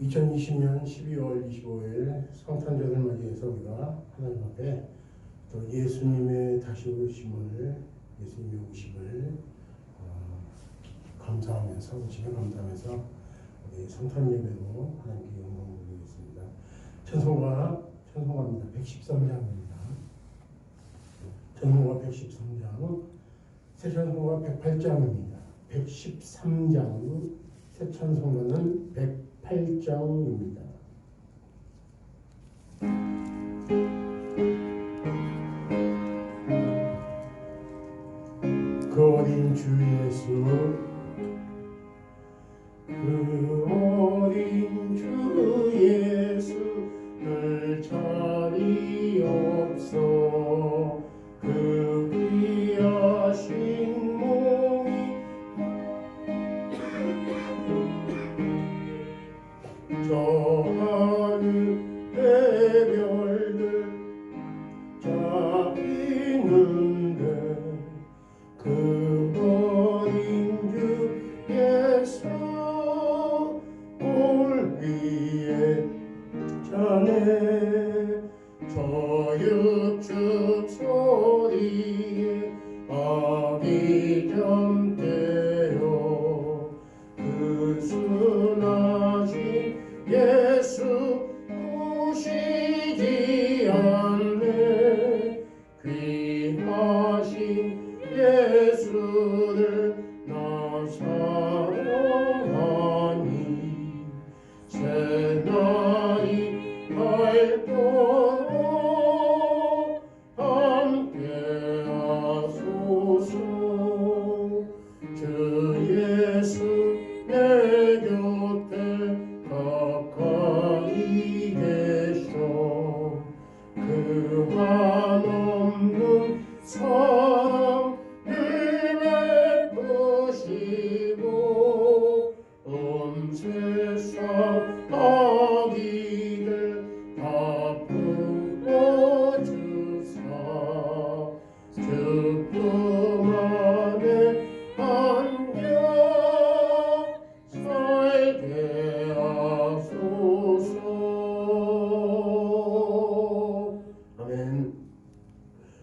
2020년 12월 25일 성탄절을 맞이해서 우리가 하나님 앞에 또 예수님의 다시 오심을, 예수님의 오심을 감사하면서, 오심을 감사하면서 우리 성탄 예배로 하나님께 영광을 드리겠습니다. 찬송가입니다. 113장입니다. 찬송가 113장, 새 찬송가 108장입니다. 113장, 새 찬송가는 108장입니다. 그 어린 주 예수, 그 어린 주 예수 늘 자리 없어 그 귀하신 몸이 저 하늘의 별들 잡히는데 그 어린 주 예수 올 위에 자네 저 육축 소리에 아기 잠대어 그 순하신 예수 보시지 않네 귀하신 예수를 나 사랑하니 새날이 밝도록 함께하소서. 주 예수 내 곁에 가까이 계셔 그 한없는 사랑 늘 베푸시고 온 세상 아기들 다 품어주사 주품 안에 안겨 살게 하소서. 아멘.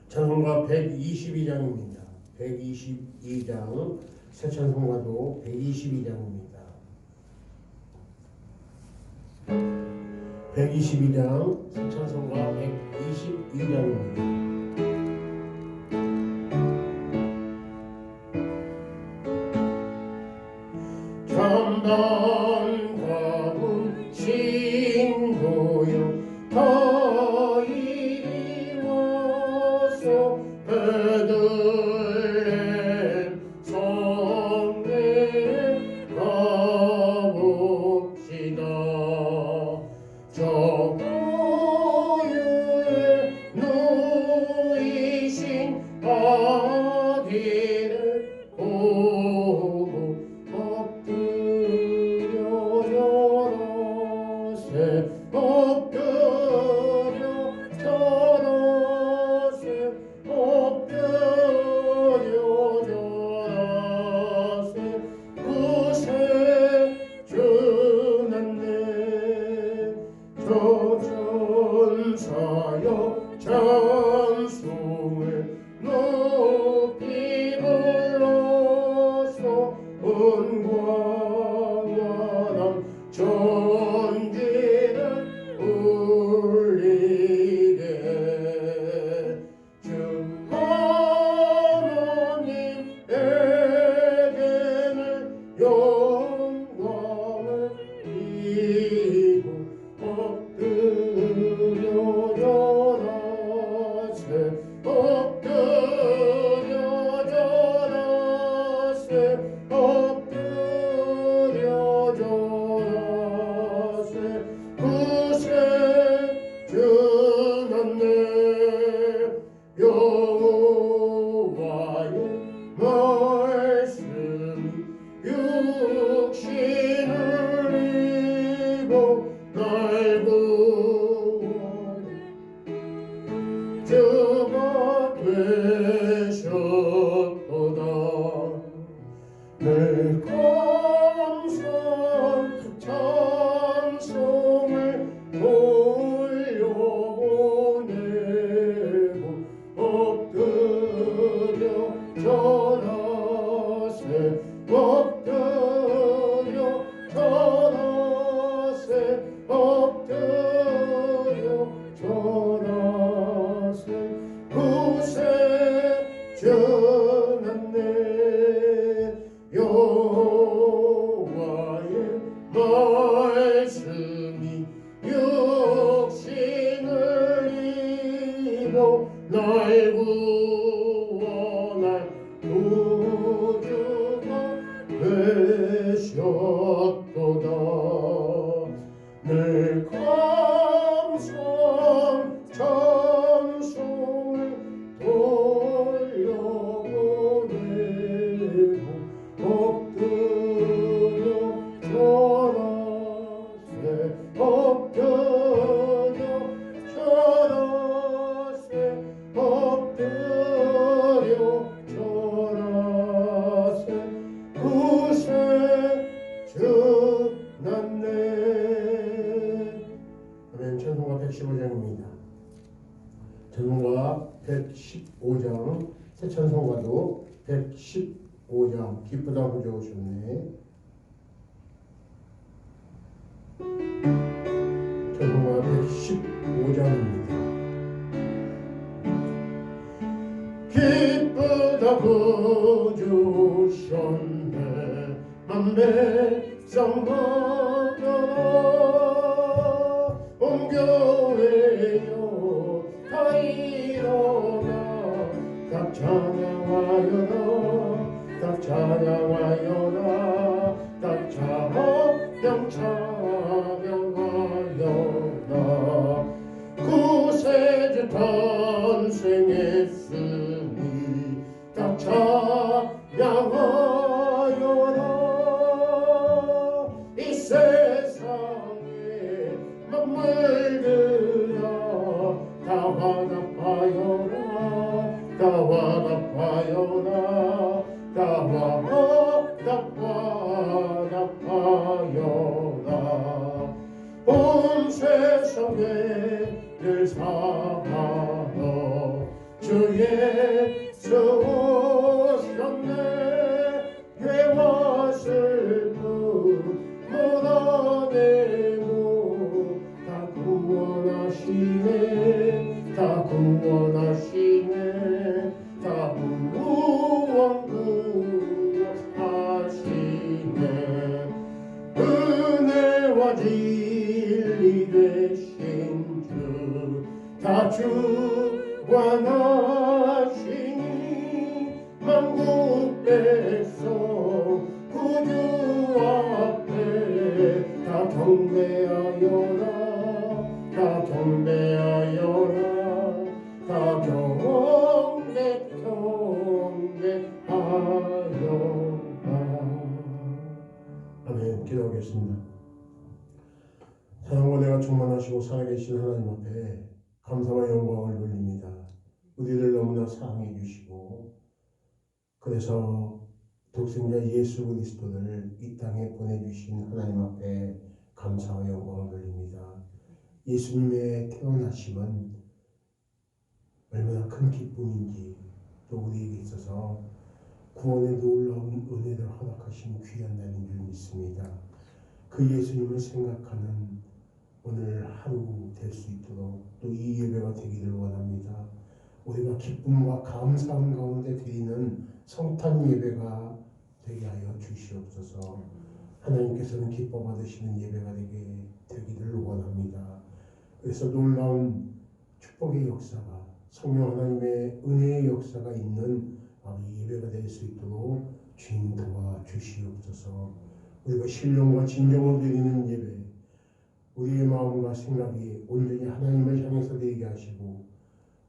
찬송가 122장입니다. 122장, 새 찬송가도 122장입니다. 122장, 새 찬송가 122장입니다. 참담 가문 신도여 다 이리 와서 베들레헴 성내에 가봅시다. 저 고유에 누이신 아기를 보고 엎드려 절하세 엎드려 절하세 구세 주났네 저 천사여 찬송을 높이 불러서 은광활한 전지를 울리게 주 하나님에게는 영광을 드리고 엎드려 절하세 엎드려 절하세 엎드려 절하세 말씀이 육신을 입어 날 구원할 구주가 되셨도다. 늘 감상 찬송을 돌려보내고 엎드려 절하세 엎드려 절하세 엎드려 절하세 구세 주났네. 아멘. 찬송가 115장입니다. 찬송가 115장 새 찬송가도 115장 기쁘다 부져오셨네. 찬송가 115장입니다. 기쁘다 부져오셨네. 만백성 하여라 온 교회여 다 일어나 다 찬양하여라 다 찬양하여라 다 찬양하여라 구세주 탄생했으니 다 찬양하여라 이 세상에 만물들아 다 화답하여라 다 화답하여라 다 화답하여라 온 세상에 늘 사랑하여 주 예수 오셨네. 죄와 슬픔 묻어내고 다 구원하시네 다 구원하시네 다 구원하시네. 은혜와 진리 되신 주 다 주관하시니 만국 백성 구주 앞에 다 경배하여라 다 경배하여라 다 경배하여라. 아멘. 기도하겠습니다. 사랑과 내가 충만하시고 살아계신 하나님 앞에 감사와 영광을 돌립니다. 우리를 너무나 사랑해 주시고 그래서 독생자 예수 그리스도를 이 땅에 보내주신 하나님 앞에 감사와 영광을 돌립니다. 예수님의 태어나심은 얼마나 큰 기쁨인지 또 우리에게 있어서 구원의 놀라운 은혜를 허락하신 귀한 날인 줄 믿습니다. 그 예수님을 생각하는 오늘 하루 될 수 있도록 또 이 예배가 되기를 원합니다. 우리가 기쁨과 감사함 가운데 드리는 성탄 예배가 되게 하여 주시옵소서. 하나님께서는 기뻐 받으시는 예배가 되기를 원합니다. 그래서 놀라운 축복의 역사가 성령 하나님의 은혜의 역사가 있는 이 예배가 될 수 있도록 주님 도와 주시옵소서. 우리가 신령과 진정으로 드리는 예배, 우리의 마음과 생각이 온전히 하나님을 향해서 되게 하시고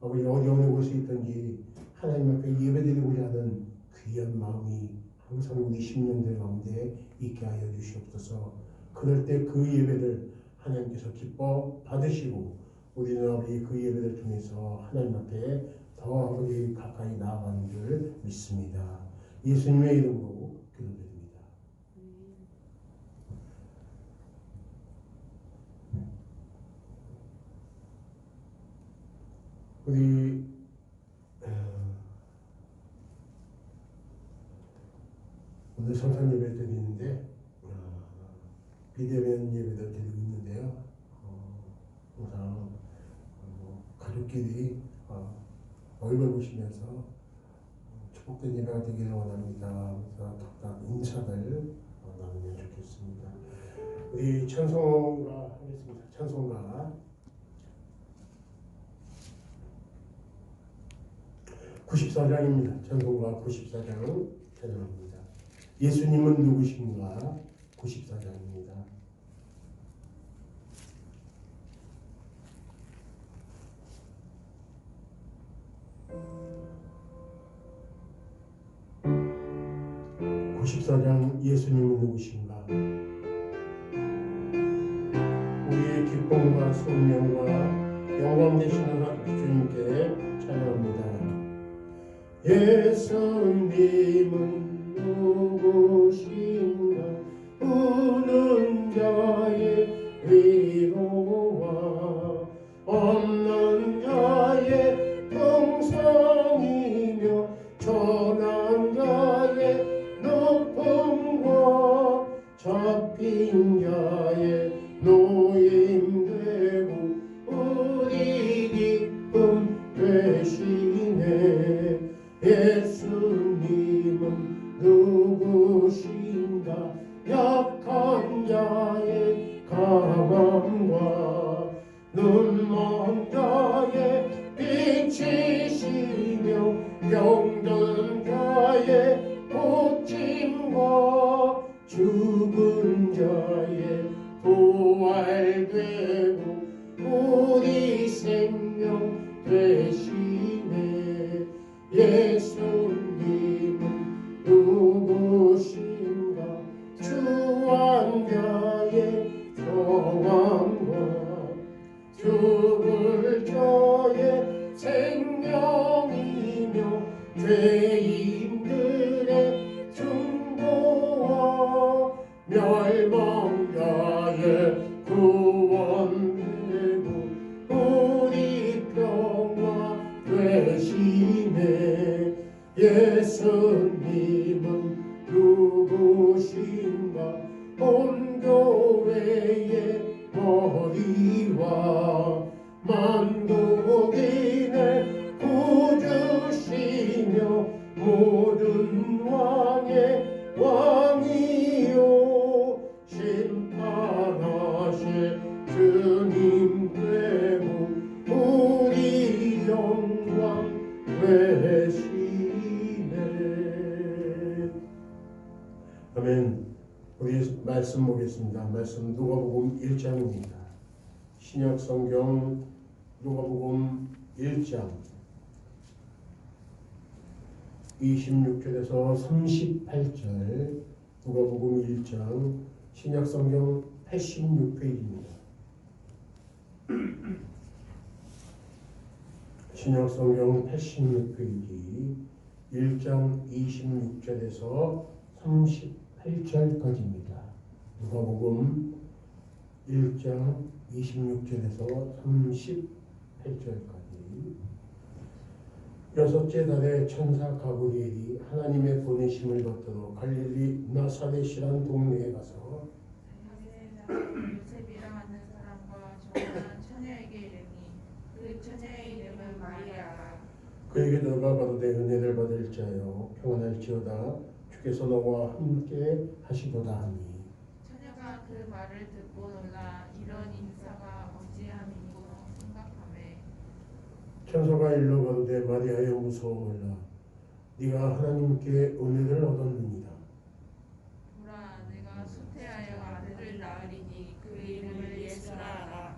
아버지 어디 어느 곳에 있든지 하나님 앞에 예배드리고자 하는 귀한 마음이 항상 우리 심령들 가운데 있게 하여 주시옵소서. 그럴 때 그 예배를 하나님께서 기뻐 받으시고 우리는 아버지 그 예배를 통해서 하나님 앞에 더 아버지 가까이 나아가는 줄 믿습니다. 예수님의 이름으로 기도드립니다. 우리 오늘 성탄 예배 드리는데 비대면 예배도 드리고 있는데요. 항상 가족끼리 얼굴 보시면서 축복된 예배가 되기를 원합니다. 그래서 각각 인사들 나누면 좋겠습니다. 우리 찬송가 하겠습니다. 찬송가 94장입니다. 찬송가 94장 찬양합니다. 예수님은 누구신가? 94장입니다. 예수님은 누구신가? 우리의 기쁨과 성령과 영광 되시는 하나님 주님께 찬양합니다. 예수님은 누구신가? 우는 자의 위로와 없는 자의 동상이며 전한 자의 높음과 잡힌 자의 노임되고 우리 기쁨 되시네. 예수님은 누구신가? 약한 자의 가망과 눈먼 자의 빛이시며 병든 자의 고침과 죽은 자의 부활되고 우리 생명 되시네. 예수님은 누구신가? 주한 자의 평안과 죽을 자의 생명이며 죄인들의 중보와 멸망자의 구원되고 우리 평화 되시네. 예수님은 누구신가? 온 교회의 머리와 만국인의 구주시며 모든 왕의 왕이요 심판하실 주님 되고 우리 영광 되시네. 아멘. 우리 말씀 보겠습니다. 말씀 누가복음 1장입니다. 신약 성경 누가복음 1장 26절에서 38절, 누가복음 1장 신약 성경 86페이지입니다. 신약 성경 86페이지 1장 26절에서 38절까지입니다. 누가복음 1장 26절에서 38절까지. 여섯째 달에 천사 가브리엘이 하나님의 보내심을 받들어 갈릴리 나사렛이란 동네에 가서 요셉이라 하는 사람과 정한 처녀에게 이르니 그 처녀의 이름은 마리아라. 그에게 들어가 가로되 은혜를 받을 자여 평안할지어다 주께서 너와 함께 하시도다 하니. 처녀가 그 말을 듣고 놀라 이런 인사가 어찌함이고 생각하매 천사가 일러 가로되 마리아여 무서워하라 네가 하나님께 은혜를 얻었느니라. 보라 내가 수태하여 아들을 낳으리니 그 이름을 예수라 하라.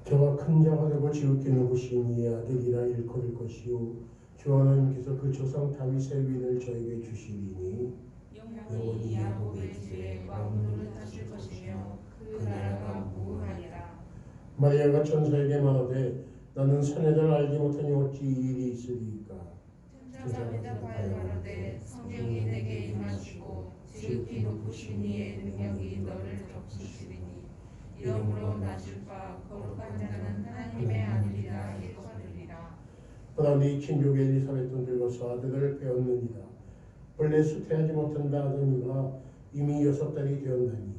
저가 큰 자가 되고 지극히 누구시니 이 아들이라 일컬을 것이요 주 하나님께서 그 조상 다윗의 위를 저에게 주시리니 영원히 야곱의 집에 왕노릇 하실 것이며 그 나라가 무궁하리라. 마리아가 천사에게 말하되 나는 사내를 알지 못하니 어찌 이 일이 있으리까. 천사가 대답하여 가로되 성령이 내게 임하시고 지극히 높으신 이의 능력이 너를 덮으시리니 이러므로 낮을 바 거룩한 자는 하나님의 아들이라 일컬으리라. 그러나 네 친족 엘리사벳은 늙어서 아들을 배웠느니라. 원래 수태하지 못한다 하더니가 이미 6달이 되었나니.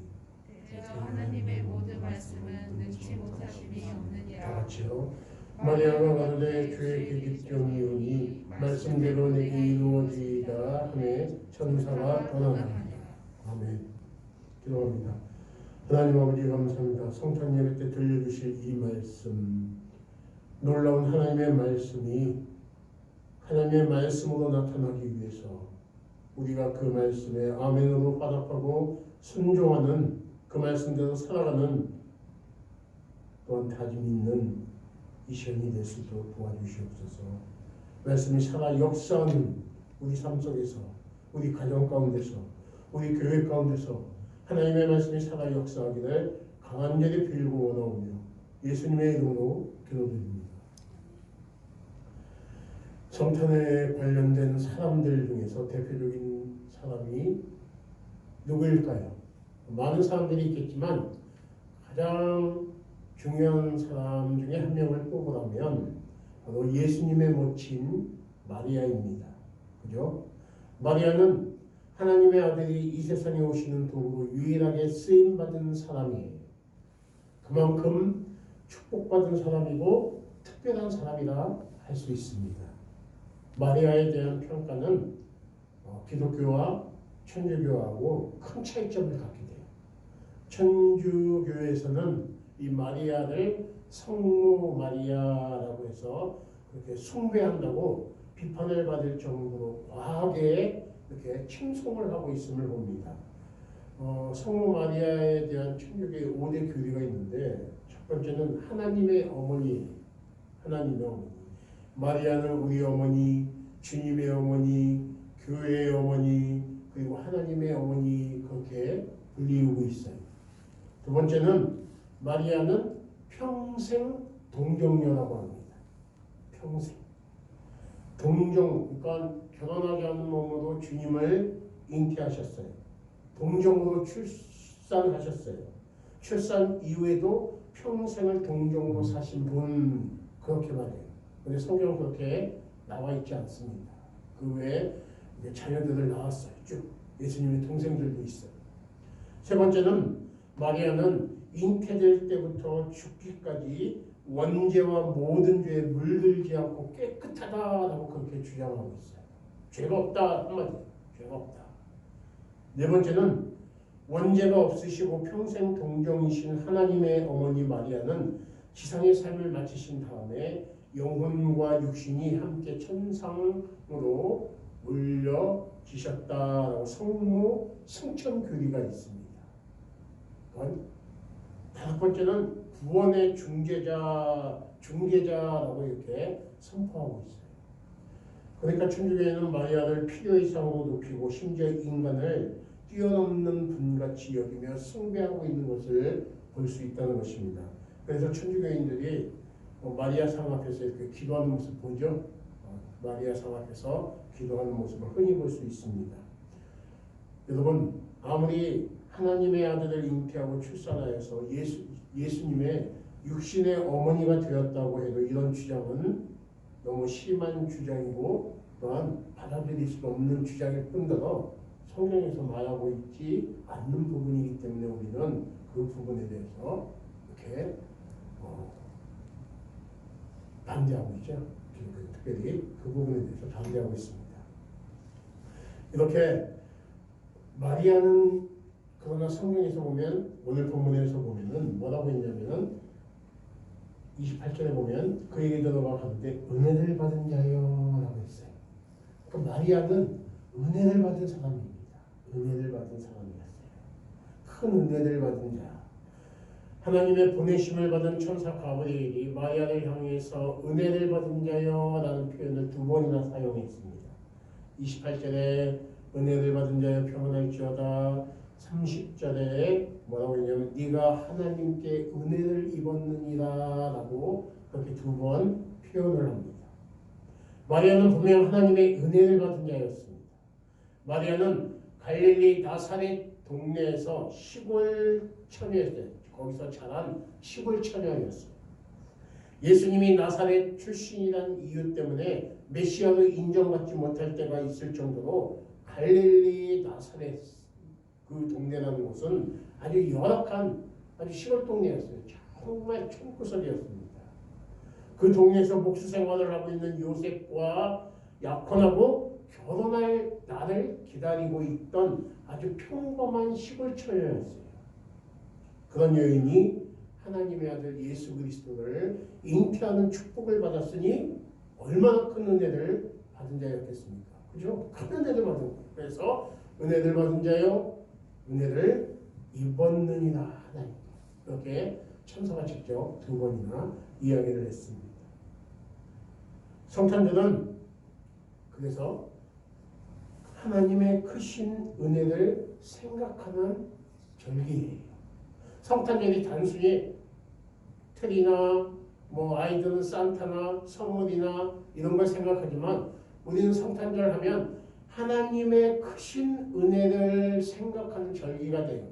대저 하나님의 모든 말씀은 능치 못하심이 다 없느니라. 같이요. 마리아가 가로되 주의 계집종이오니 말씀대로 내게 이루어지이다 하매 천사가 떠나니라. 아멘. 기도합니다. 하나님 아버지 감사합니다. 성찬 예배 때 들려주실 이 말씀, 놀라운 하나님의 말씀이 하나님의 말씀으로 나타나기 위해서 우리가 그 말씀에 아멘으로 화답하고 순종하는 그 말씀대로 살아가는 또한 다짐 있는 이 시간이 될 수 있도록 도와주시옵소서. 말씀이 살아 역사하는 우리 삶 속에서, 우리 가정 가운데서, 우리 교회 가운데서 하나님의 말씀이 살아 역사하기를 간절히 빌고 원하오며 예수님의 이름으로 기도드립니다. 성탄에 관련된 사람들 중에서 대표적인 사람이 누구일까요? 많은 사람들이 있겠지만 가장 중요한 사람 중에 한 명을 뽑으라면 바로 예수님의 모친 마리아입니다. 그죠? 마리아는 하나님의 아들이 이 세상에 오시는 도구로 유일하게 쓰임받은 사람이에요. 그만큼 축복받은 사람이고 특별한 사람이라 할 수 있습니다. 마리아에 대한 평가는 기독교와 천주교하고 큰 차이점을 갖게 돼요. 천주교에서는 이 마리아를 성모 마리아라고 해서 그렇게 숭배한다고 비판을 받을 정도로 과하게 이렇게 칭송을 하고 있음을 봅니다. 성모 마리아에 대한 천주교의 5대 교리가 있는데 첫 번째는 하나님의 어머니, 하나님의 어머니. 마리아는 우리 어머니, 주님의 어머니, 교회의 어머니, 그리고 하나님의 어머니 그렇게 불리우고 있어요. 두 번째는 마리아는 평생 동정녀라고 합니다. 평생. 동정, 그러니까 결혼하지 않은 몸으로 주님을 잉태하셨어요. 동정으로 출산하셨어요. 출산 이후에도 평생을 동정으로 사신 분 그렇게 말해요. 그런데 성경은 그렇게 나와 있지 않습니다. 그 외에 자녀들을 낳았어요. 쭉 예수님의 동생들도 있어요. 세 번째는 마리아는 잉태될 때부터 죽기까지 원죄와 모든 죄에 물들지 않고 깨끗하다라고 그렇게 주장하고 있어요. 죄가 없다 한마디. 죄가 없다. 네 번째는 원죄가 없으시고 평생 동정이신 하나님의 어머니 마리아는 지상의 삶을 마치신 다음에 영혼과 육신이 함께 천상으로 올려지셨다라고 성모 승천 교리가 있습니다. 다섯 번째는 구원의 중개자라고 이렇게 선포하고 있어요. 그러니까 천주교회는 마리아를 필요 이상으로 높이고 심지어 인간을 뛰어넘는 분같이 여기며 숭배하고 있는 것을 볼 수 있다는 것입니다. 그래서 천주교인들이 마리아 상 앞에서 이렇게 기도하는 모습 보죠. 마리아 상 앞에서 기도하는 모습을 흔히 볼 수 있습니다. 여러분, 아무리 하나님의 아들을 잉태하고 출산하여서 예수님의 육신의 어머니가 되었다고 해도 이런 주장은 너무 심한 주장이고 또한 받아들일 수 없는 주장일 뿐더러 성경에서 말하고 있지 않는 부분이기 때문에 우리는 그 부분에 대해서 이렇게 반대하고 있죠. 특별히 그 부분에 대해서 반대하고 있습니다. 이렇게 마리아는 그러나 성경에서 보면 오늘 본문에서 보면은 뭐라고 했냐면은 28절에 보면 그에게 들어가 가는데 은혜를 받은 자여라고 했어요. 그 마리아는 은혜를 받은 사람입니다. 은혜를 받은 사람이었어요. 큰 은혜를 받은 자. 하나님의 보내심을 받은 천사 가브리엘이 마리아를 향해서 은혜를 받은 자여라는 표현을 2번이나 사용했습니다. 28절에 은혜를 받은 자여 평안할지어다. 30절에 뭐라고 했냐면 네가 하나님께 은혜를 입었느니라 라고 그렇게 2번 표현을 합니다. 마리아는 분명 하나님의 은혜를 받은 자였습니다. 마리아는 갈릴리 나사렛 동네에서 시골 처녀였어요. 거기서 자란 시골 처녀였어요. 예수님이 나사렛 출신이란 이유 때문에 메시아로 인정받지 못할 때가 있을 정도로 갈릴리 나사렛 그 동네라는 곳은 아주 열악한 아주 시골 동네였어요. 정말 촌구석이었습니다. 그 동네에서 목수 생활을 하고 있는 요셉과 약혼하고 결혼할 날을 기다리고 있던 아주 평범한 시골 처녀였어요. 그런 여인이 하나님의 아들 예수 그리스도를 잉태하는 축복을 받았으니 얼마나 큰 은혜를 받은 자였겠습니까? 그죠? 큰 은혜를 받은 거예요. 그래서 은혜를 받은 자요 은혜를 입었느니라 하나님. 이렇게 천사가 직접 2번이나 이야기를 했습니다. 성탄절은 그래서 하나님의 크신 은혜를 생각하는 절기예요. 성탄절이 단순히 트리나 아이들은 산타나 선물이나 이런 걸 생각하지만 우리는 성탄절 하면 하나님의 크신 은혜를 생각하는 절기가 돼요.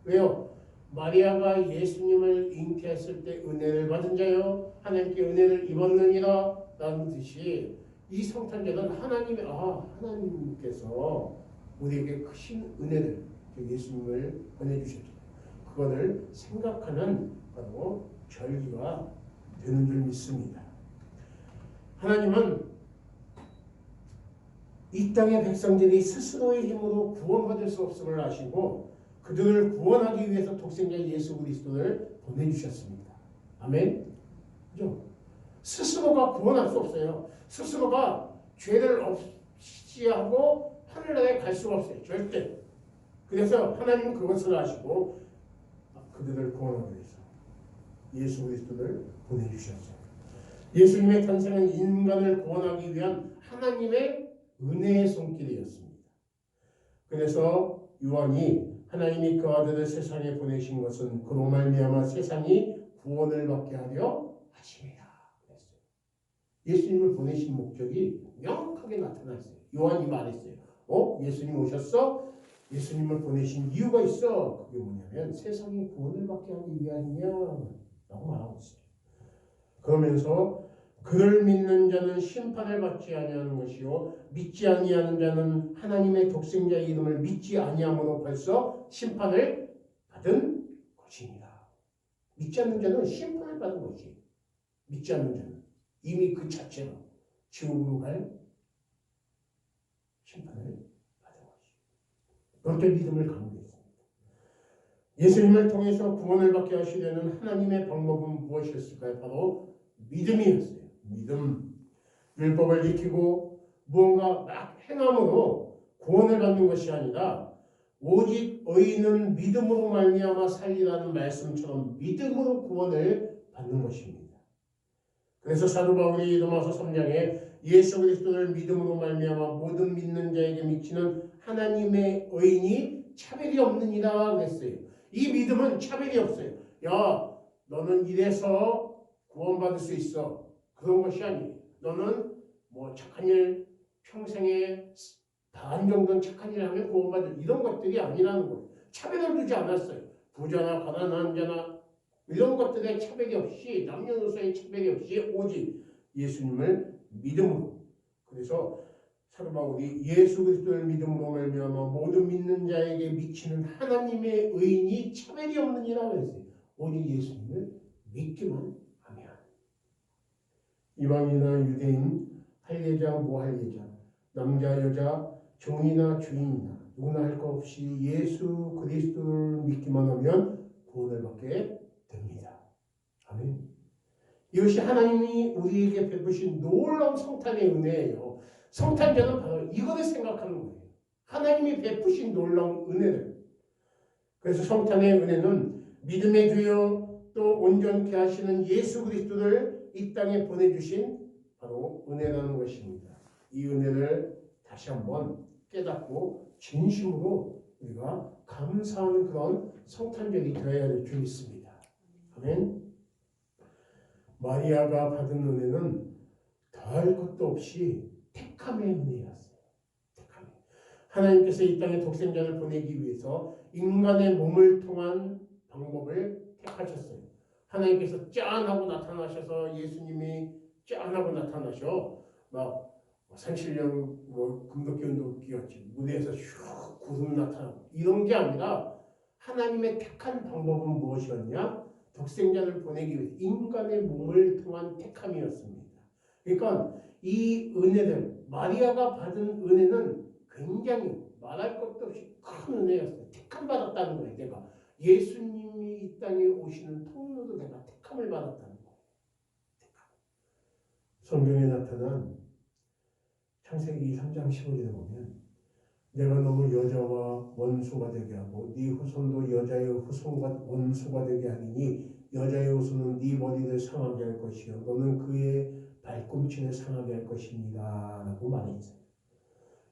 왜요? 마리아가 예수님을 잉태했을 때 은혜를 받은 자요 하나님께 은혜를 입었느니라 라는 듯이 이 성탄절은 하나님께서 우리에게 크신 은혜를 예수님을 보내주셨죠. 그거를 생각하는 바로 절기가 되는 줄 믿습니다. 하나님은 이 땅의 백성들이 스스로의 힘으로 구원받을 수 없음을 아시고 그들을 구원하기 위해서 독생자 예수 그리스도를 보내주셨습니다. 아멘. 그죠? 스스로가 구원할 수 없어요. 스스로가 죄를 없이 하고 하늘나라에 갈 수가 없어요. 절대. 그래서 하나님은 그것을 아시고 그들을 구원하기 위해서 예수 그리스도를 보내주셨어요. 예수님의 탄생은 인간을 구원하기 위한 하나님의 은혜의 손길이었습니다. 그래서 요한이 하나님이 그 아들을 세상에 보내신 것은 그로 말미암아 세상이 구원을 받게 하려 하심이라 그랬어요. 예수님을 보내신 목적이 명확하게 나타났어요. 요한이 말했어요. 예수님 오셨어? 예수님을 보내신 이유가 있어. 그게 뭐냐면 세상이 구원을 받게 하기 위함이냐 라고 말하고 있어요. 그러면서 그를 믿는 자는 심판을 받지 아니하는 것이요 믿지 아니하는 자는 하나님의 독생자의 이름을 믿지 아니함으로 벌써 심판을 받은 것이니라. 믿지 않는 자는 심판을 받은 것이 믿지 않는 자는 이미 그 자체로 지옥으로 갈 심판을 받은 것이. 그렇게 믿음을 강조했습니다. 예수님을 통해서 구원을 받게 하시려는 하나님의 방법은 무엇이었을까요? 바로 믿음이었어요. 믿음. 율법을 지키고 무언가 막 행함으로 구원을 받는 것이 아니라 오직 의인은 믿음으로 말미암아 살리라는 말씀처럼 믿음으로 구원을 받는 것입니다. 그래서 사도 바울이 로마서 3장에 예수 그리스도를 믿음으로 말미암아 모든 믿는 자에게 미치는 하나님의 의인이 차별이 없느니라 그랬어요. 이 믿음은 차별이 없어요. 야, 너는 이래서 구원받을 수 있어. 그런 것이 아니에요. 너는 착한 일, 평생에 반 정도는 착한 일 하면 구원받을 이런 것들이 아니라는 거예요. 차별을 두지 않았어요. 부자나 가난한 자나 이런 것들의 차별이 없이 남녀노소의 차별이 없이 오직 예수님을 믿음으로. 그래서 사도 바울이 예수 그리스도를 믿음으로 말미암아 모든 믿는 자에게 미치는 하나님의 의인이 차별이 없느니라 그랬어요. 오직 예수님을 믿기만 하면. 이방인이나 유대인, 할례자, 무할례자, 남자, 여자, 종이나 주인이나 누구나 할 것 없이 예수 그리스도를 믿기만 하면 구원을 받게 됩니다. 아멘. 이것이 하나님이 우리에게 베푸신 놀라운 성탄의 은혜예요. 성탄절은 바로 이것을 생각하는 거예요. 하나님이 베푸신 놀라운 은혜를. 그래서 성탄의 은혜는 믿음의 주여 또 온전케 하시는 예수 그리스도를 이 땅에 보내주신 바로 은혜라는 것입니다. 이 은혜를 다시 한번 깨닫고 진심으로 우리가 감사하는 그런 성탄절이 되어야 될 줄 믿습니다. 아멘. 마리아가 받은 은혜는 더할 것도 없이 택함의 은혜였어요. 택함. 하나님께서 이 땅에 독생자를 보내기 위해서 인간의 몸을 통한 방법을 택하셨어요. 하나님께서 짠하고 나타나셔서 예수님이 짠하고 나타나셔 막 산신령 금도끼 운동기 같이 무대에서 슉 구름 나타나고 이런 게 아니라 하나님의 택한 방법은 무엇이었냐? 독생자를 보내기 위해 인간의 몸을 통한 택함이었습니다. 그러니까 이 은혜들 마리아가 받은 은혜는 굉장히 말할 것도 없이 큰 은혜였어요. 택함 받았다는 거예요. 내가 예수님이 이 땅에 오시는 통로도 내가 택함을 받았다는 거예요. 택함. 성경에 나타난 창세기 3장 15절에 보면 내가 너무 여자와 원수가 되게 하고 네 후손도 여자의 후손과 원수가 되게 하리니 여자의 후손은 네 머리를 상하게 할 것이요 너는 그의 발꿈치를 상하게 할 것입니다 라고 말했어요.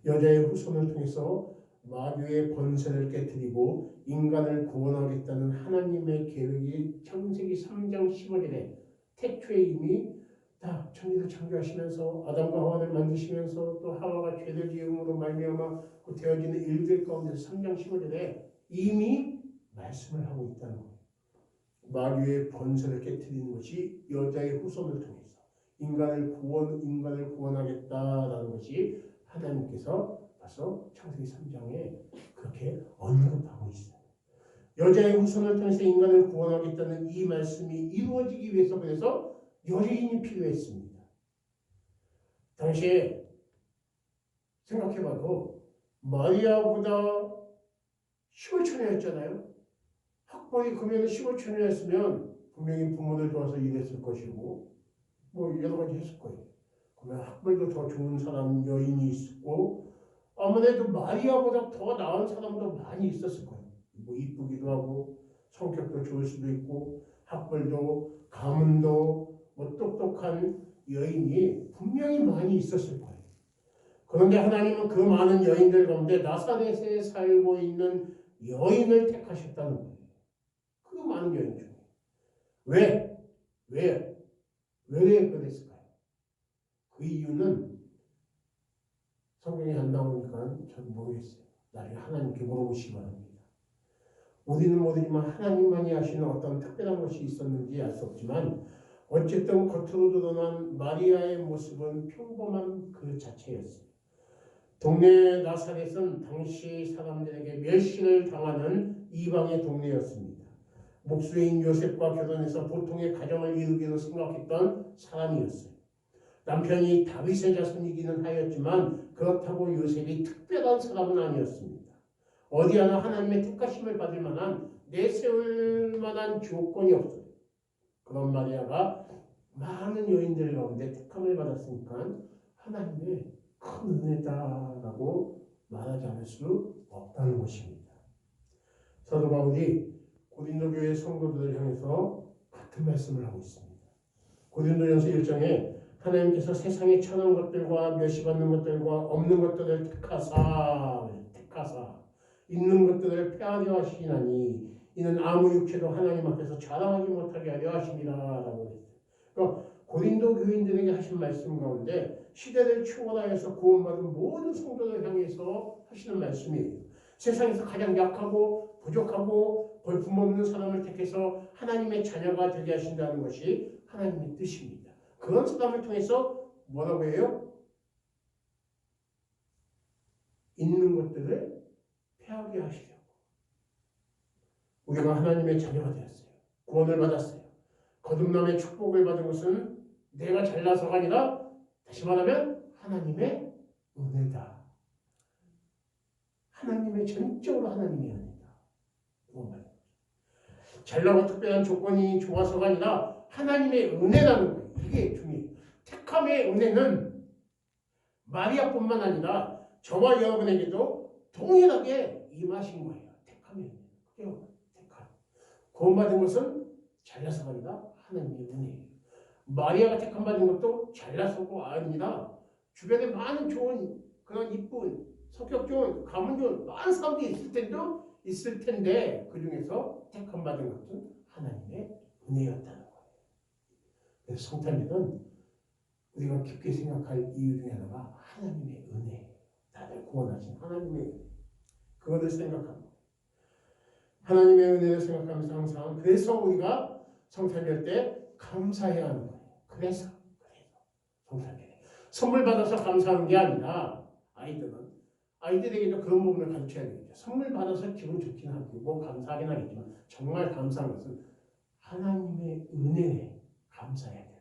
여자의 후손을 통해서 마귀의 번세를 깨뜨리고 인간을 구원하겠다는 하나님의 계획이 창세기 3장 15절에 태초에 이미 다 천지를 창조하시면서 아담과 하와를 만드시면서 또 하와가 죄를 지음으로 말미암아 그 되어지는 일들 가운데 3장 15절에 이미 말씀을 하고 있다는 거예요. 마귀의 번세를 깨뜨리는 것이 여자의 후손을 통해서 인간을 구원하겠다라는 것이 하나님께서 벌써 창세기 3장에 그렇게 언급하고 있어요. 여자의 후손을 통해서 인간을 구원하겠다는 이 말씀이 이루어지기 위해서 그래서 여인이 필요했습니다. 당시에 생각해봐도 마리아보다 15처녀였잖아요. 학벌이 그러면 15처녀였으면 분명히 부모들 도와서 일했을 것이고 뭐 여러 가지 했을 거예요. 그러면 학벌도 더 좋은 사람 여인이 있었고 아무래도 마리아보다 더 나은 사람도 많이 있었을 거예요. 뭐 이쁘기도 하고 성격도 좋을 수도 있고 학벌도 가문도 뭐 똑똑한 여인이 분명히 많이 있었을 거예요. 그런데 하나님은 그 많은 여인들 가운데 나사렛에 살고 있는 여인을 택하셨다는 거예요. 그 많은 여인 중에. 왜 그랬을까요? 그 이유는 성경에 안 나오니까 전 모르겠어요. 나중에 하나님께 물어보시기 바랍니다. 우리는 모르지만 하나님만이 아시는 어떤 특별한 것이 있었는지 알 수 없지만 어쨌든 겉으로 드러난 마리아의 모습은 평범한 그 자체였어요. 동네 나사렛은 당시 사람들에게 멸시를 당하는 이방의 동네였습니다. 목수인 요셉과 결혼해서 보통의 가정을 이루기로 생각했던 사람이었어요. 남편이 다윗의 자손이기는 하였지만 그렇다고 요셉이 특별한 사람은 아니었습니다. 어디 하나 하나님의 택하심을 받을 만한 내세울 만한 조건이 없어요. 그런 마리아가 많은 여인들 가운데 택함을 받았으니까 하나님의 큰 은혜다라고 말하지 않을 수 없다는 것입니다. 사도 바울이 고린도 교회 성도들을 향해서 같은 말씀을 하고 있습니다. 고린도전서 1장에 하나님께서 세상에 천한 것들과 멸시받는 것들과 없는 것들을 택하사 있는 것들을 폐하려 하시나니 이는 아무 육체도 하나님 앞에서 자랑하지 못하게 하려 하심이라라고 했어요. 그러니까 고린도 교인들에게 하신 말씀 가운데 시대를 초월하여서 구원받은 모든 성도를 향해서 하시는 말씀이에요. 세상에서 가장 약하고 부족하고 볼품없는 사람을 택해서 하나님의 자녀가 되게 하신다는 것이 하나님의 뜻입니다. 그런 사람을 통해서 뭐라고 해요? 있는 것들을 폐하게 하시려고. 우리가 하나님의 자녀가 되었어요. 구원을 받았어요. 거듭남의 축복을 받은 것은 내가 잘나서가 아니라 다시 말하면 하나님의 은혜다. 하나님의 전적으로 하나님의 은혜다. 잘나고 특별한 조건이 좋아서가 아니라 하나님의 은혜라는 거예요. 이게 중요해요. 택함의 은혜는 마리아뿐만 아니라 저와 여러분에게도 동일하게 임하신 거예요. 택함의 은혜. 그죠? 택함. 구원받은 것은 잘나서가 아니라 하나님의 은혜예요. 마리아가 택함 받은 것도 잘나서고 아니라 주변에 많은 좋은 그런 이쁜 성격 좋은 가문 좋은 많은 사람들이 있을 텐데 그 중에서 택함 받은 것은 하나님의 은혜였다는 거예요. 그래서 성탄절은 우리가 깊게 생각할 이유 중에 하나가 하나님의 은혜, 다들 구원하신 하나님의 은혜, 그것을 생각하는 거예요. 하나님의 은혜를 생각하면서 항상 그래서 우리가 성탄절 때 감사해야 하는 거예요. 그래서 성탄절에 선물 받아서 감사하는 게 아니라 아이들에게도 그런 부분을 가르쳐야 되겠죠. 선물 받아서 기분 좋긴 하고 뭐 감사하긴 하겠지만 정말 감사한 것은 하나님의 은혜에 감사해야 돼요.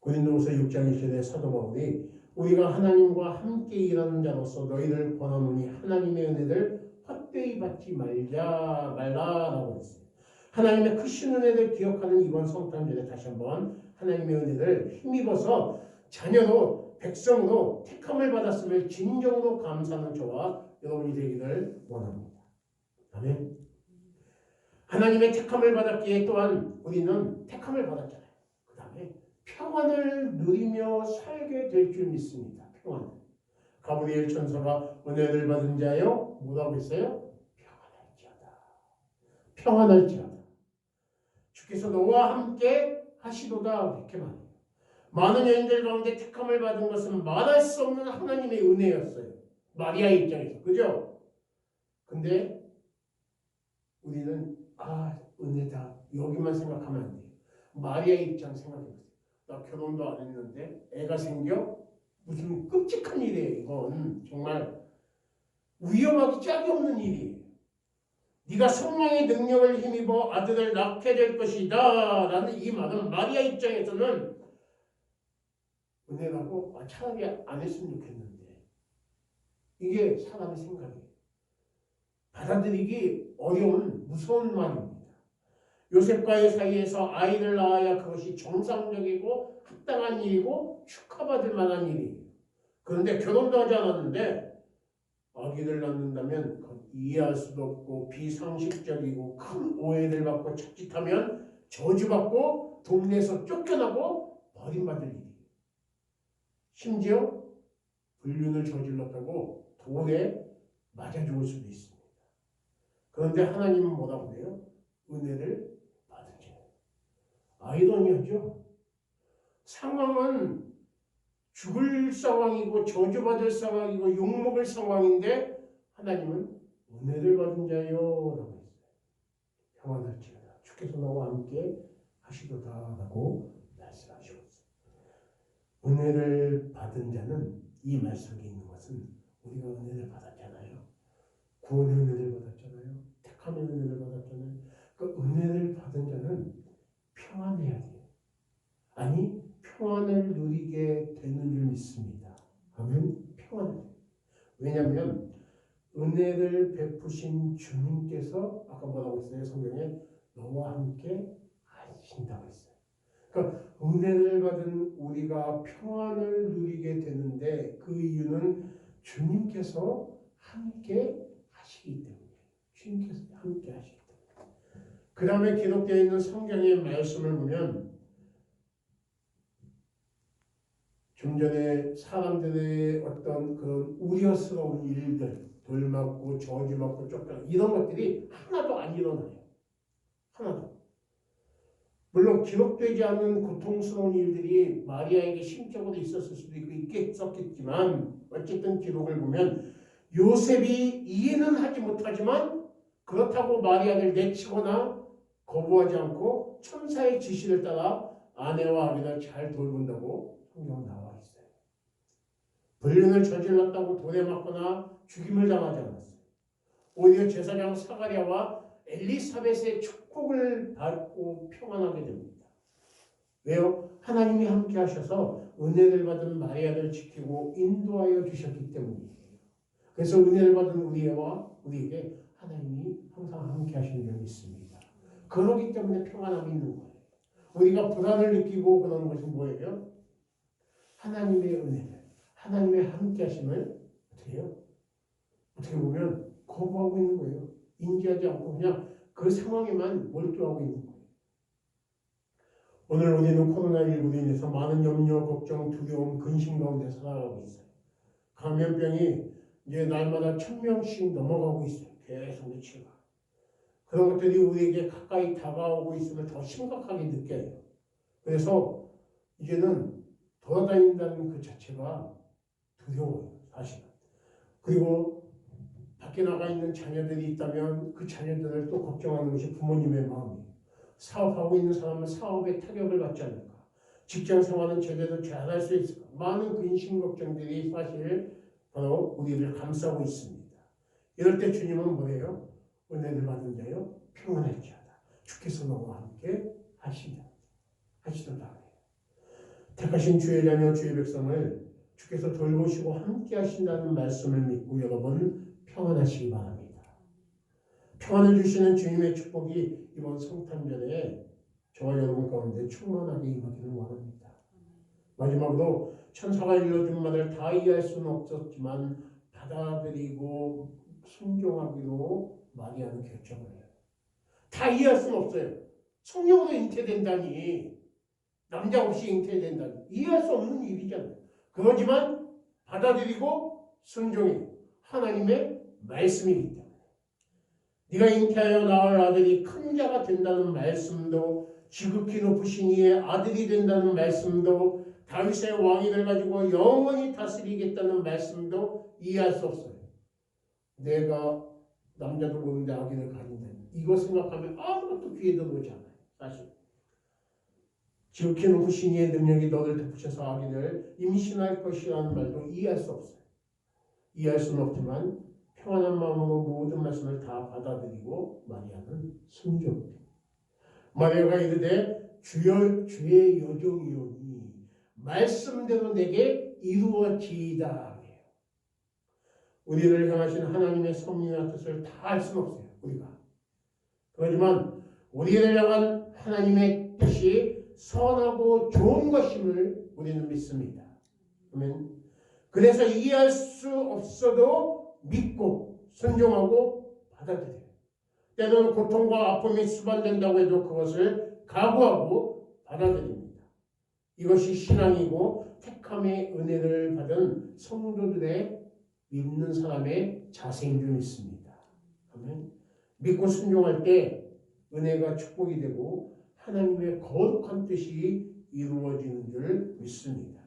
고린도후서 6장 1절에 사도 바울이 우리가 하나님과 함께 일하는 자로서 너희를 권하노니 하나님의 은혜를 헛되이 받지 말라라고 했어요. 하나님의 크신 은혜를 기억하는 이번 성탄절에 다시 한번 하나님의 은혜를 힘입어서 자녀로 백성으로 택함을 받았음을 진정으로 감사하는 저와 여러분이 되기를 원합니다. 아멘. 하나님의 택함을 받았기에 또한 우리는 택함을 받았잖아요. 그 다음에 평안을 누리며 살게 될 줄 믿습니다. 평안. 가브리엘 천사가 은혜를 받은 자여 뭐라고 했어요? 평안할지어다. 평안할지어다. 주께서 너와 함께 하시도다 이렇게 말해요. 많은 여인들 가운데 택함을 받은 것은 말할 수 없는 하나님의 은혜였어요. 마리아의 입장에서. 그죠? 근데 우리는 은혜다 여기만 생각하면 안 돼요. 마리아의 입장 생각해보세요. 나 결혼도 안 했는데 애가 생겨? 무슨 끔찍한 일이에요. 이건 정말 위험하기 짝이 없는 일이에요. 네가 성령의 능력을 힘입어 아들을 낳게 될 것이다 라는 이 말은 마리아 입장에서는 은혜라고 차라리 안 했으면 좋겠는데 이게 사람의 생각이에요. 받아들이기 어려운 무서운 말입니다. 요셉과의 사이에서 아이를 낳아야 그것이 정상적이고 합당한 일이고 축하받을 만한 일이에요. 그런데 결혼도 하지 않았는데 아기를 낳는다면 그건 이해할 수도 없고 비상식적이고 큰 오해를 받고 자칫하면 저주받고 동네에서 쫓겨나고 버림받을 일이에요. 심지어 불륜을 저질렀다고 돌에 맞아 죽을 수도 있습니다. 그런데 하나님은 뭐라고 해요? 은혜를 받은 자. 아이러니하죠? 상황은 죽을 상황이고 저주받을 상황이고 욕먹을 상황인데 하나님은 은혜를 받은 자요 라고 했어요. 평안할지어다. 주께서 너와 함께 하시도다 라고 말씀하셨어요. 은혜를 받은 자는 이 말 속에 있는 것은 우리가 은혜를 받았잖아요. 구원의 은혜를 받았잖아요. 택함의 은혜를 받았잖아요. 그 은혜를 받은 자는 평안해야 돼요. 아니 평안을 누리게 되는 줄 믿습니다. 아멘. 평안해요. 왜냐하면 은혜를 베푸신 주님께서 아까 뭐라고 했어요? 성경에 너와 함께 하신다고 했어요. 그러니까 은혜를 받은 우리가 평안을 누리게 되는데 그 이유는 주님께서 함께 하시기 때문이에요. 주님께서 함께 하시기 때문에. 그 다음에 기록되어 있는 성경의 말씀을 보면 좀 전에 사람들의 어떤 그 우려스러운 일들, 돌 맞고 저주 맞고 쫓겨나 이런 것들이 하나도 안 일어나요. 하나도. 물론 기록되지 않는 고통스러운 일들이 마리아에게 심적으로 있었을 수도 있고 있겠었겠지만 어쨌든 기록을 보면 요셉이 이해는 하지 못하지만 그렇다고 마리아를 내치거나 거부하지 않고 천사의 지시를 따라 아내와 아기를 잘 돌본다고 성경에 나와 있어요. 불륜을 저질렀다고 돌에 맞거나 죽임을 당하지 않았어요. 오히려 제사장 사가랴와 엘리사벳의 축복을 받고 평안하게 됩니다. 왜요? 하나님이 함께 하셔서 은혜를 받은 마리아를 지키고 인도하여 주셨기 때문이에요. 그래서 은혜를 받은 우리에게 하나님이 항상 함께 하시는 줄 믿습니다. 그러기 때문에 평안함이 있는 거예요. 우리가 불안을 느끼고 그러는 것이 뭐예요? 하나님의 은혜를, 하나님의 함께 하심을 어떻게 해요? 어떻게 보면 거부하고 있는 거예요. 인지하지 않고 그냥 그 상황에만 몰두하고 있는 거예요. 오늘 우리는 코로나19로 인해서 많은 염려, 걱정, 두려움, 근심 가운데 살아가고 있어요. 감염병이 이제 날마다 1000명씩 넘어가고 있어요. 계속 며칠간. 그런 것들이 우리에게 가까이 다가오고 있음을 더 심각하게 느껴요. 그래서 이제는 돌아다닌다는 그 자체가 두려워요. 사실은. 그리고 밖에 나가 있는 자녀들이 있다면 그 자녀들을 또 걱정하는 것이 부모님의 마음이에요. 사업하고 있는 사람은 사업에 타격을 받지 않을까? 직장 생활은 제대로 잘할 수 있을까? 많은 근심 걱정들이 사실 바로 우리를 감싸고 있습니다. 이럴 때 주님은 뭐예요? 은혜를 받은 자여 평안할지어다. 주께서 너와 함께 하시도다. 택하신 주의 자녀 주의 백성을 주께서 돌보시고 함께 하신다는 말씀을 믿고 여러분 평안하시기 바랍니다. 평안을 주시는 주님의 축복이 이번 성탄절에 저와 여러분 가운데 충만하게 임하기를 원합니다. 마지막으로 천사가 일러준 말을 다 이해할 수는 없었지만 받아들이고 순종하기로 마리아는 결정을 해요. 다 이해할 수는 없어요. 성령으로 잉태된다니, 남자 없이 잉태된다니 이해할 수 없는 일이잖아요. 그러지만 받아들이고 순종해 하나님의 말씀이기 때문에 네가 잉태하여 낳을 아들이 큰 자가 된다는 말씀도, 지극히 높으신 이의 아들이 된다는 말씀도, 다윗의 왕위를 가지고 영원히 다스리겠다는 말씀도 이해할 수 없어요. 내가 남자도 모르는데 아기를 가진다니, 이거 생각하면 아무것도 귀에 들어오지 않아요. 사실 지극히 높으신 이의 능력이 너를 덮으셔서 아기를 임신할 것이라는 말도 이해할 수 없어요. 이해할 수는 없지만 평안한 마음으로 모든 말씀을 다 받아들이고 마리아는 순종합니다. 마리아가 이르되 주여 주의 여종이오니 말씀대로 내게 이루어지이다. 우리를 향하신 하나님의 섭리와 뜻을 다 알 수는 없어요. 우리가. 그렇지만 우리를 향한 하나님의 뜻이 선하고 좋은 것임을 우리는 믿습니다. 아멘. 그래서 이해할 수 없어도 믿고 순종하고 받아들여요. 때로는 고통과 아픔이 수반된다고 해도 그것을 각오하고 받아들입니다. 이것이 신앙이고 택함의 은혜를 받은 성도들의 믿는 사람의 자세인 줄 믿습니다. 아멘. 믿고 순종할 때 은혜가 축복이 되고 하나님의 거룩한 뜻이 이루어지는 줄 믿습니다.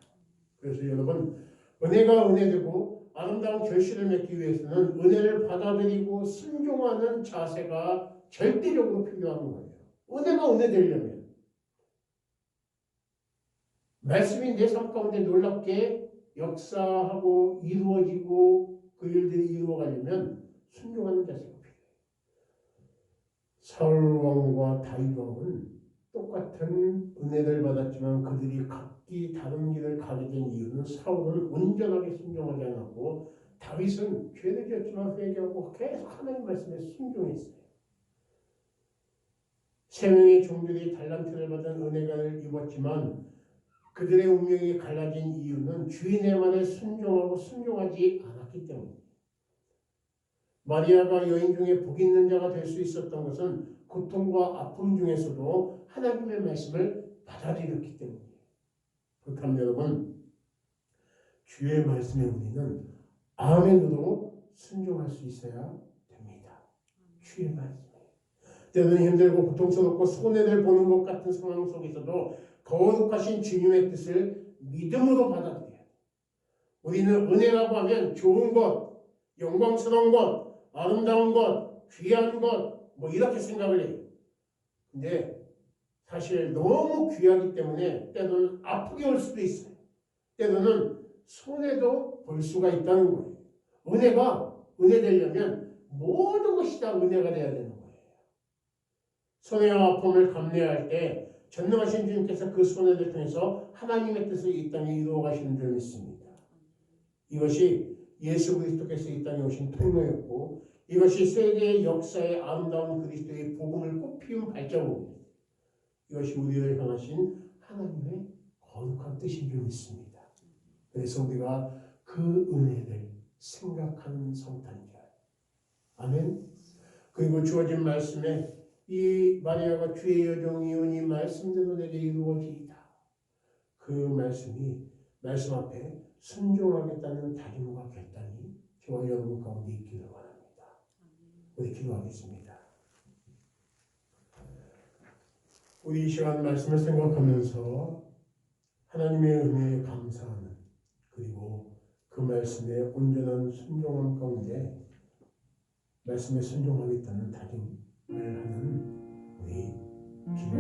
그래서 여러분, 은혜가 은혜되고 아름다운 결실을 맺기 위해서는 은혜를 받아들이고 순종하는 자세가 절대적으로 필요한 거예요. 은혜가 은혜되려면 말씀이 내 삶 가운데 놀랍게 역사하고 이루어지고 그 일들이 이루어가려면 순종하는 자세가 필요해요. 사울 왕과 다윗 왕은 똑같은 은혜를 받았지만 그들이 각기 다른 길을 가게 된 이유는 사울은 온전하게 순종하지 않았고 다윗은 죄를 지었지만 회개하고 계속 하나님 말씀에 순종했어요. 세 명의 종들이 달란트를 받은 은혜를 입었지만 그들의 운명이 갈라진 이유는 주인의 말에 순종하고 순종하지 않았기 때문입니다. 마리아가 여인 중에 복 있는 자가 될 수 있었던 것은 고통과 아픔 중에서도 하나님의 말씀을 받아들였기 때문이에요. 그렇다면 여러분, 주의 말씀에 우리는 아멘으로 순종할 수 있어야 됩니다. 주의 말씀에. 때로는 힘들고 고통스럽고 손해를 보는 것 같은 상황 속에서도 거룩하신 주님의 뜻을 믿음으로 받아들여야 돼요. 우리는 은혜라고 하면 좋은 것, 영광스러운 것, 아름다운 것, 귀한 것, 뭐 이렇게 생각을 해요. 근데 사실 너무 귀하기 때문에 때로는 아프게 올 수도 있어요. 때로는 손해도 볼 수가 있다는 거예요. 은혜가 은혜 되려면 모든 것이 다 은혜가 돼야 되는 거예요. 손해와 아픔을 감내할 때 전능하신 주님께서 그 손해를 통해서 하나님의 뜻을 이 땅에 이루어 가시는 줄 믿습니다. 이것이 예수 그리스도께서 이 땅에 오신 통로였고 이것이 세계의 역사의 아름다운 그리스도의 복음을 꽃피운 발자국입니다. 이것이 우리를 향하신 하나님의 거룩한 뜻인 줄 믿습니다. 그래서 우리가 그 은혜를 생각하는 성탄절. 아멘. 그리고 주어진 말씀에 이 마리아가 주의 여종이오니 말씀대로 내게 이루어지이다. 그 말씀이 말씀 앞에 순종하겠다는 다짐과 결단이 저와 여러분 가운데 있기를 원합니다. 우리 기도하겠습니다. 우리 이 시간 말씀을 생각하면서 하나님의 은혜에 감사하는 그리고 그 말씀에 온전한 순종함 가운데 말씀에 순종하겠다는 다짐을 하는 우리 기도